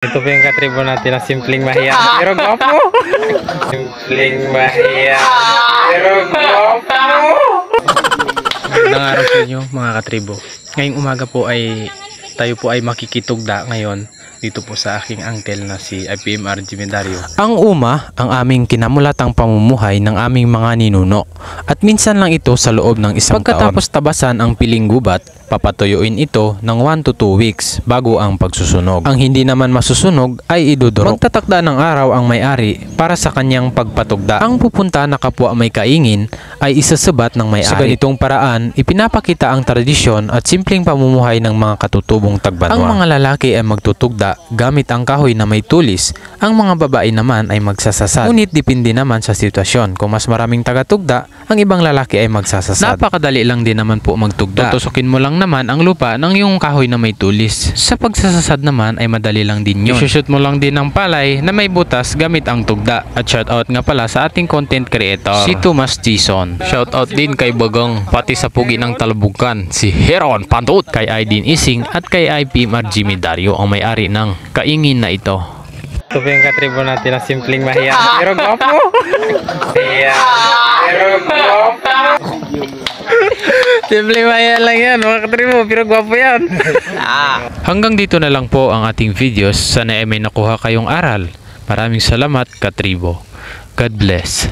Ito po yung katribo natin na simpleng mahiya pero gwapo. Simpleng mahiya pero gwapo. Magandang araw sa inyo mga katribo. Ngayong umaga po ay tayo po ay makikitugda ngayon dito po sa aking uncle na si IPMR Jimendario. Ang uma, ang aming kinamulatang pamumuhay ng aming mga ninuno. At minsan lang ito sa loob ng isang pagkatapos tabasan ang piling gubat, papatuyuin ito ng 1 to 2 weeks bago ang pagsusunog. Ang hindi naman masusunog ay idudurog. Magtatakda ng araw ang may-ari para sa kanyang pagpatugda. Ang pupunta na kapwa may kaingin ay isasabat ng may-ari. Sa ganitong paraan, ipinapakita ang tradisyon at simpleng pamumuhay ng mga katutubong Tagbanwa. Ang mga lalaki ay magtutugda gamit ang kahoy na may tulis. Ang mga babae naman ay magsasasad. Ngunit depende naman sa sitwasyon. Kung mas maraming tagatugda, ang ibang lalaki ay magsasasad. Napakadali lang din naman po magtugda. Tutusukin mo lang naman ang lupa ng iyong kahoy na may tulis. Sa pagsasasad naman ay madali lang din yun. Isushoot mo lang din ang palay na may butas gamit ang tugda. At shoutout nga pala sa ating content creator, si Thomas Jason. Shoutout din kay Bagong, pati sa pugi ng Talabukan, si Heron Pantut, kay Aidin Ising at kay IPMR Jimendario ang may-ari ng kaingin na ito. Ito po yung katribo natin na simpleng mahiya pero gwapo. Mahiya pero gwapo. Simpleng mahiya lang yan mga katribo pero gwapo yan. Hanggang dito na lang po ang ating videos. Sana ay may nakuha kayong aral. Maraming salamat katribo. God bless.